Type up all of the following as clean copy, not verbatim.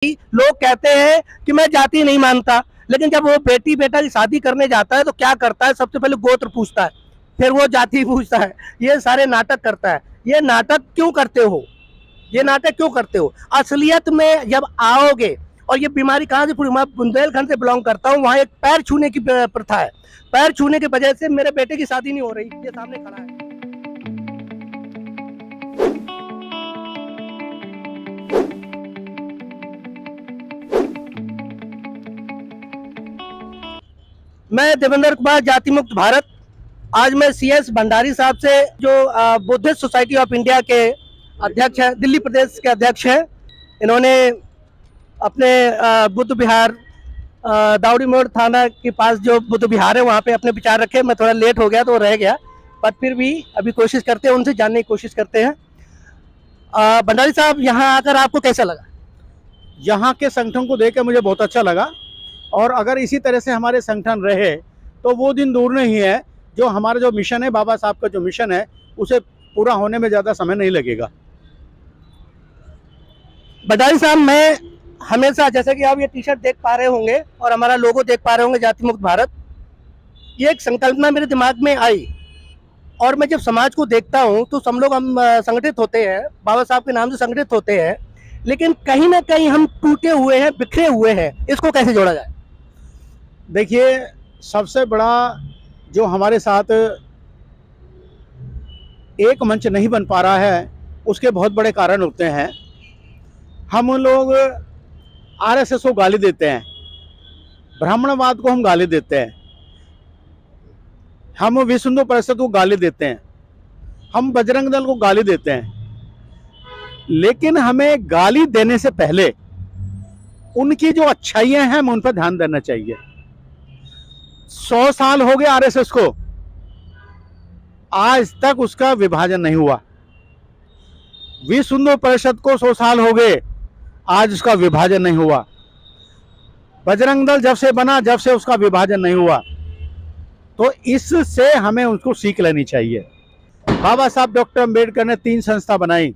लोग कहते हैं कि मैं जाति नहीं मानता, लेकिन जब वो बेटी बेटा की शादी करने जाता है तो क्या करता है, सबसे पहले गोत्र पूछता है, फिर वो जाति पूछता है। ये सारे नाटक करता है। ये नाटक क्यों करते हो? ये नाटक क्यों करते हो? असलियत में जब आओगे, और ये बीमारी कहाँ से पूरी, मैं बुंदेलखंड से बिलोंग करता हूँ, वहाँ एक पैर छूने की प्रथा है। पैर छूने की वजह से मेरे बेटे की शादी नहीं हो रही। ये सामने खड़ा है। मैं देवेंद्र कुमार, जाति मुक्त भारत। आज मैं CS भंडारी साहब से, जो बुद्धिस्ट सोसाइटी ऑफ इंडिया के अध्यक्ष हैं, दिल्ली प्रदेश के अध्यक्ष हैं, इन्होंने अपने बुद्ध विहार, दाउड़ी मोड़ थाना के पास जो बुद्ध विहार है वहाँ पे अपने विचार रखे। मैं थोड़ा लेट हो गया तो रह गया, पर फिर भी अभी कोशिश करते हैं, उनसे जानने की कोशिश करते हैं। भंडारी साहब, यहाँ आकर आपको कैसा लगा? यहाँ के संगठन को देख के मुझे बहुत अच्छा लगा, और अगर इसी तरह से हमारे संगठन रहे तो वो दिन दूर नहीं है जो हमारा जो मिशन है, बाबा साहब का जो मिशन है, उसे पूरा होने में ज़्यादा समय नहीं लगेगा। भंडारी साहब, मैं हमेशा, जैसे कि आप ये टी-शर्ट देख पा रहे होंगे और हमारा लोगो देख पा रहे होंगे, जाति मुक्त भारत, ये एक संकल्पना मेरे दिमाग में आई। और मैं जब समाज को देखता हूँ तो हम संगठित होते हैं, बाबा साहब के नाम से संगठित होते हैं, लेकिन कहीं ना कहीं हम टूटे हुए हैं, बिखरे हुए हैं। इसको कैसे जोड़ा जाए? देखिए, सबसे बड़ा जो हमारे साथ एक मंच नहीं बन पा रहा है, उसके बहुत बड़े कारण होते हैं। हम लोग RSS को गाली देते हैं, ब्राह्मणवाद को हम गाली देते हैं, हम विश्व हिंदू परिषद को गाली देते हैं, हम बजरंग दल को गाली देते हैं। लेकिन हमें गाली देने से पहले उनकी जो अच्छाइयां हैं, हमें उन पर ध्यान देना चाहिए। 100 साल हो गए RSS को, आज तक उसका विभाजन नहीं हुआ। विश्व हिंदू परिषद को 100 साल हो गए, आज उसका विभाजन नहीं हुआ। बजरंग दल जब से बना, जब से उसका विभाजन नहीं हुआ। तो इससे हमें उसको सीख लेनी चाहिए। बाबा साहब डॉक्टर अम्बेडकर ने 3 संस्था बनाई,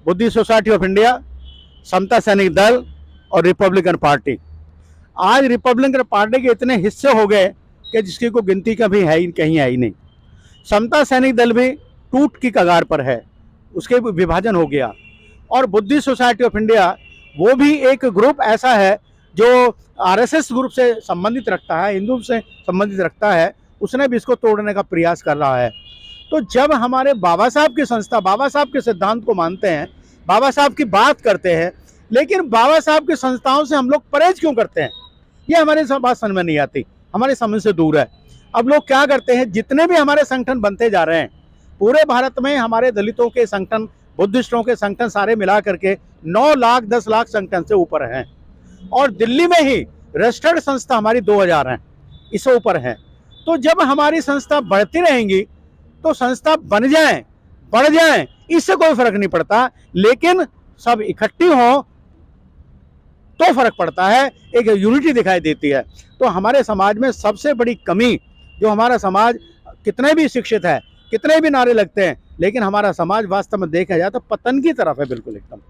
बुद्धिस्ट सोसाइटी ऑफ इंडिया, समता सैनिक दल और रिपब्लिकन पार्टी। आज रिपब्लिकन पार्टी के इतने हिस्से हो गए कि जिसकी कोई गिनती कभी है ही, कहीं है ही नहीं। समता सैनिक दल भी टूट की कगार पर है, उसके विभाजन हो गया। और बुद्धिस्ट सोसाइटी ऑफ इंडिया, वो भी एक ग्रुप ऐसा है जो RSS ग्रुप से संबंधित रखता है, हिंदू से संबंधित रखता है, उसने भी इसको तोड़ने का प्रयास कर रहा है। तो जब हमारे बाबा साहब की संस्था बाबा साहब के सिद्धांत को मानते हैं, बाबा साहब की बात करते हैं, लेकिन बाबा साहब की संस्थाओं से हम लोग परहेज क्यों करते हैं, ये हमारे बात समझ में नहीं आती, हमारे समझ से दूर है। अब लोग क्या करते हैं, जितने भी हमारे संगठन बनते जा रहे हैं, पूरे भारत में हमारे दलितों के संगठन, बुद्धिस्टों के संगठन सारे मिला करके 9 लाख 10 लाख संगठन से ऊपर हैं। और दिल्ली में ही रजिस्टर्ड संस्था हमारी 2000 हैं, इससे ऊपर हैं। तो जब हमारी संस्था बढ़ती रहेंगी तो संस्था बन जाए बढ़ जाए, इससे कोई फर्क नहीं पड़ता, लेकिन सब इकट्ठी हो तो फर्क पड़ता है, एक यूनिटी दिखाई देती है। तो हमारे समाज में सबसे बड़ी कमी, जो हमारा समाज कितने भी शिक्षित है, कितने भी नारे लगते हैं, लेकिन हमारा समाज वास्तव में देखा जाए तो पतन की तरफ है, बिल्कुल एकदम।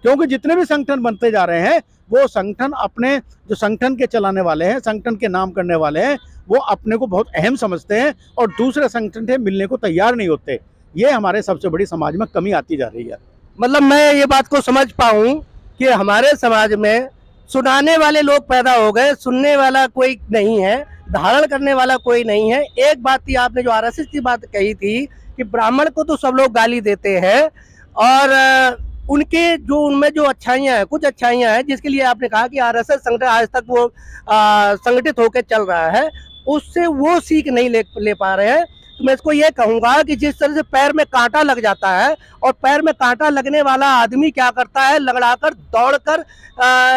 क्योंकि जितने भी संगठन बनते जा रहे हैं, वो संगठन अपने, जो संगठन के चलाने वाले हैं, संगठन के नाम करने वाले हैं, वो अपने को बहुत अहम समझते हैं और दूसरे संगठन से मिलने को तैयार नहीं होते। ये हमारे सबसे बड़ी समाज में कमी आती जा रही है। मतलब मैं ये बात को समझ पाऊँ कि हमारे समाज में सुनाने वाले लोग पैदा हो गए, सुनने वाला कोई नहीं है, धारण करने वाला कोई नहीं है। एक बात थी, आपने जो RSS की बात कही थी कि ब्राह्मण को तो सब लोग गाली देते हैं, और उनके जो, उनमें जो अच्छाइयाँ हैं, कुछ अच्छाइयाँ हैं, जिसके लिए आपने कहा कि RSS संगठन आज तक वो संगठित होकर चल रहा है, उससे वो सीख नहीं ले पा रहे हैं। तो मैं इसको ये कहूँगा कि जिस तरह से पैर में कांटा लग जाता है, और पैर में कांटा लगने वाला आदमी क्या करता है, लगड़ाकर दौड़कर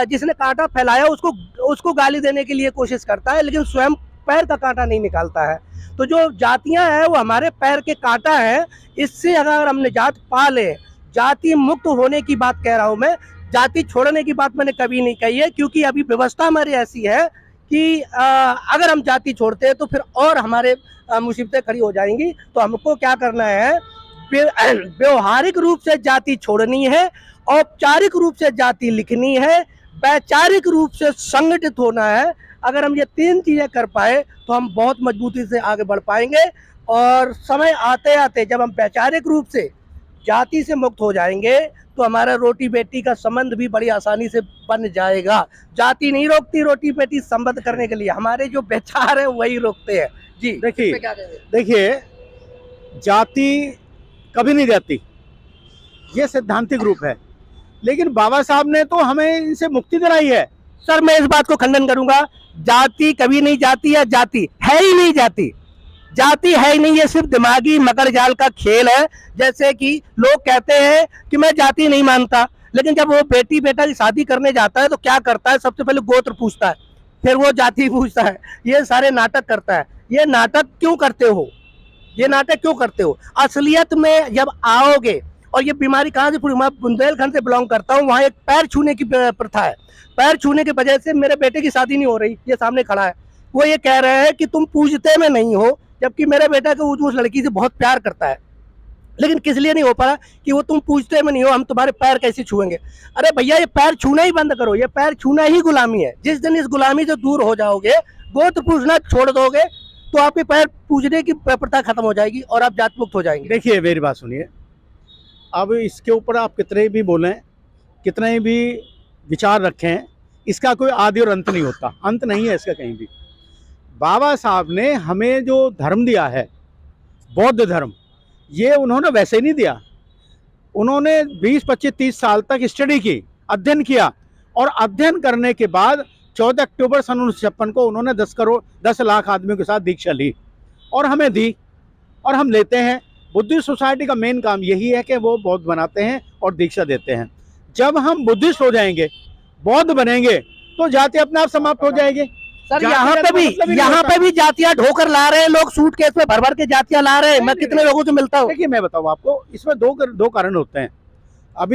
जिसने कांटा फैलाया उसको गाली देने के लिए कोशिश करता है, लेकिन स्वयं पैर का कांटा नहीं निकालता है। तो जो जातियां हैं वो हमारे पैर के कांटा है। इससे अगर हमने जात पा ले, जाति मुक्त होने की बात कह रहा हूँ मैं, जाति छोड़ने की बात मैंने कभी नहीं कही है, क्योंकि अभी व्यवस्था हमारी ऐसी है कि अगर हम जाति छोड़ते हैं तो फिर और हमारे मुसीबतें खड़ी हो जाएंगी। तो हमको क्या करना है, व्यवहारिक रूप से जाति छोड़नी है, औपचारिक रूप से जाति लिखनी है, वैचारिक रूप से संगठित होना है। अगर हम ये 3 चीजें कर पाए तो हम बहुत मजबूती से आगे बढ़ पाएंगे। और समय आते आते जब हम वैचारिक रूप से जाति से मुक्त हो जाएंगे तो हमारा रोटी बेटी का संबंध भी बड़ी आसानी से बन जाएगा। जाति नहीं रोकती रोटी बेटी संबंध करने के लिए, हमारे जो विचार है वही रोकते हैं। जी देखिए इस पे क्या कहेंगे? देखिए, जाति कभी नहीं जाती, ये सैद्धांतिक रूप है, लेकिन बाबा साहब ने तो हमें इनसे मुक्ति दिलाई है। सर मैं इस बात को खंडन करूंगा, जाति कभी नहीं जाती है, जाति है ही नहीं, जाति है ही नहीं, ये सिर्फ दिमागी मकर जाल का खेल है। जैसे कि लोग कहते हैं कि मैं जाति नहीं मानता, लेकिन जब वो बेटी बेटा की शादी करने जाता है तो क्या करता है, सबसे पहले गोत्र पूछता है, फिर वो जाति पूछता है, ये सारे नाटक करता है। ये नाटक क्यों करते हो, ये नाटक क्यों करते हो? असलियत में जब आओगे, और ये बीमारी कहाँ से पूरी, मैं बुंदेलखंड से बिलोंग करता हूँ, वहाँ एक पैर छूने की प्रथा है। पैर छूने की वजह से मेरे बेटे की शादी नहीं हो रही, ये सामने खड़ा है, वो ये कह रहे हैं कि तुम पूजते में नहीं हो, जबकि मेरे बेटा को उस लड़की से बहुत प्यार करता है, लेकिन किस लिए नहीं हो पा कि वो तुम पूजते में नहीं हो, हम तुम्हारे पैर कैसे छुएंगे? अरे भैया ये पैर छूना ही बंद करो, ये पैर छूना ही गुलामी है। जिस दिन इस गुलामी से दूर हो जाओगे, गोत्र पूजना छोड़ दोगे, तो आपके पैर पूजने की प्रथा खत्म हो जाएगी और आप जात मुक्त हो जाएंगे। देखिए मेरी बात सुनिए, अब इसके ऊपर आप कितने भी बोलें, कितने भी विचार रखें, इसका कोई आदि और अंत नहीं होता, अंत नहीं है इसका कहीं भी। बाबा साहब ने हमें जो धर्म दिया है, बौद्ध धर्म, ये उन्होंने वैसे नहीं दिया। उन्होंने 20, 25, 30 साल तक स्टडी की, अध्ययन किया, और अध्ययन करने के बाद 14 अक्टूबर सन 1956 को उन्होंने 10 लाख आदमियों के साथ दीक्षा ली और हमें दी, और हम लेते हैं। बुद्धिस्ट सोसाइटी का मेन काम यही है कि वो बौद्ध बनाते हैं और दीक्षा देते हैं। जब हम बुद्धिस्ट हो जाएंगे, बौद्ध बनेंगे, तो जाति अपने आप समाप्त हो जाएगी। सर यहाँ पे भी जातियां ढोकर ला रहे हैं लोग, सूटकेस में भर भर के जातियां ला रहे हैं। मैं कितने लोगों से मिलता हूँ। देखिए मैं बताऊँ आपको, इसमें दो कारण होते हैं।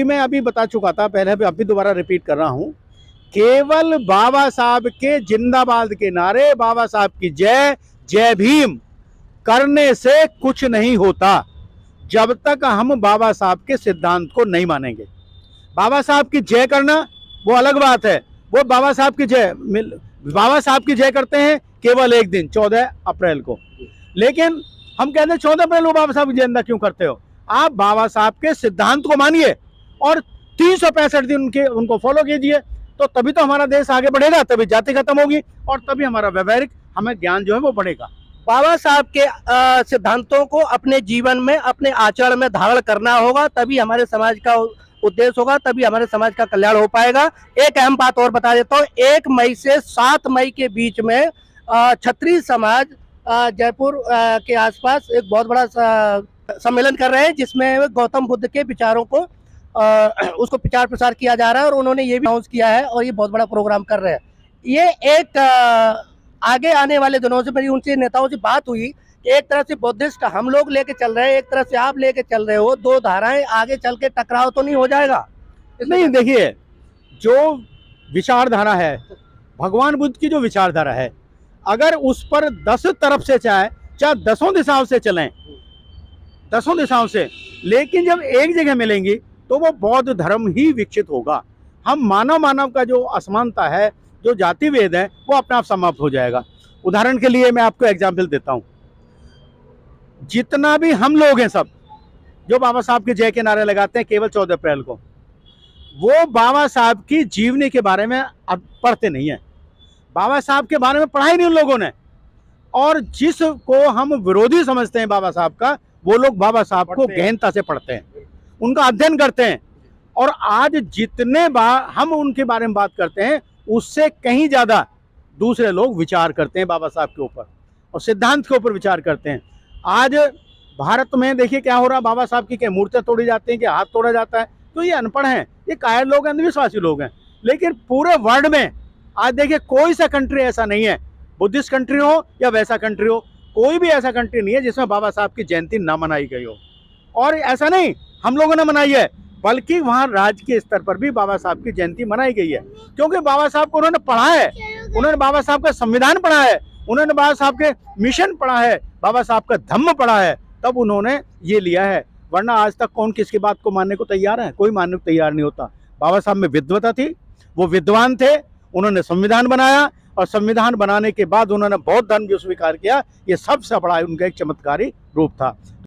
मैं बता चुका था पहले, अभी दोबारा रिपीट कर रहा हूँ। केवल बाबा साहब के जिंदाबाद के नारे, बाबा साहब की जय, जय भीम करने से कुछ नहीं होता, जब तक हम बाबा साहब के सिद्धांत को नहीं मानेंगे। बाबा साहब की जय करना वो अलग बात है, वो बाबा साहब की जय करते हैं केवल एक दिन, 14 अप्रैल को। लेकिन हम कहते हैं 14 अप्रैल को बाबा साहब की जयंती क्यों करते हो? आप बाबा साहब के सिद्धांत को मानिए और 365 दिन उनको फॉलो कीजिए, तो तभी तो हमारा देश आगे बढ़ेगा, तभी जाति खत्म होगी, और तभी हमारा व्यवहारिक हमें ज्ञान जो है वो बढ़ेगा। बाबा साहब के सिद्धांतों को अपने जीवन में, अपने आचरण में धारण करना होगा, तभी हमारे समाज का उद्देश्य होगा, तभी हमारे समाज का कल्याण हो पाएगा। एक अहम बात और बता देता हूँ, 1 मई से 7 मई के बीच में क्षत्रिय समाज जयपुर के आसपास एक बहुत बड़ा सम्मेलन कर रहे हैं, जिसमें गौतम बुद्ध के विचारों को उसको प्रचार प्रसार किया जा रहा है, और उन्होंने ये भी अनाउंस किया है, और ये बहुत बड़ा प्रोग्राम कर रहे हैं। ये एक आगे आने वाले दिनों से मेरी उनसे नेताओं से बात हुई, एक तरह से बुद्धिस्ट हम लोग लेके चल रहे हैं, एक तरह से आप लेके चल रहे हो, 2 धाराएं आगे चल के टकराव तो नहीं हो जाएगा? नहीं, देखिए जो विचारधारा है, भगवान बुद्ध की जो विचारधारा है, अगर उस पर 10 तरफ से चाहे 10 दिशाओं से चलें, 10 दिशाओं से, लेकिन जब एक जगह मिलेंगी तो वो बौद्ध धर्म ही विकसित होगा। हम मानव का जो असमानता है, जो जाति भेद है, वो अपने आप समाप्त हो जाएगा। उदाहरण के लिए मैं आपको एग्जाम्पल देता हूँ, जितना भी हम लोग हैं सब जो बाबा साहब के जय के नारे लगाते हैं केवल 14 अप्रैल को, वो बाबा साहब की जीवनी के बारे में पढ़ते नहीं है, बाबा साहब के बारे में पढ़ा ही नहीं उन लोगों ने, और जिसको हम विरोधी समझते हैं बाबा साहब का, वो लोग बाबा साहब को गहनता से पढ़ते हैं, उनका अध्ययन करते हैं, और आज जितने बार हम उनके बारे में बात करते हैं, उससे कहीं ज्यादा दूसरे लोग विचार करते हैं बाबा साहब के ऊपर और सिद्धांत के ऊपर विचार करते हैं। आज भारत में देखिए क्या हो रहा, बाबा साहब की क्या मूर्तियां तोड़ी जाती हैं, क्या हाथ तोड़ा जाता है, तो ये अनपढ़ हैं, ये कायर लोग हैं, अंधविश्वासी लोग हैं। लेकिन पूरे वर्ल्ड में आज देखिए कोई सा कंट्री ऐसा नहीं है, बुद्धिस्ट कंट्री हो या वैसा कंट्री हो, कोई भी ऐसा कंट्री नहीं है जिसमें बाबा साहब की जयंती ना मनाई गई हो। और ऐसा नहीं हम लोगों ने मनाई है, बल्कि वहाँ राज्य के स्तर पर भी बाबा साहब की जयंती मनाई गई है, क्योंकि बाबा साहब को उन्होंने पढ़ा है, उन्होंने बाबा साहब का संविधान पढ़ा है, उन्होंने बाबा साहब के मिशन पढ़ा है, बाबा साहब का धम्म पढ़ा है, तब उन्होंने ये लिया है। वरना आज तक कौन किसकी बात को मानने को तैयार है? कोई मानने को तैयार नहीं होता। बाबा साहब में विद्वता थी, वो विद्वान थे, उन्होंने संविधान बनाया और संविधान बनाने के बाद उन्होंने बौद्ध धर्म जो स्वीकार किया, ये सबसे बड़ा उनका एक चमत्कारी रूप था।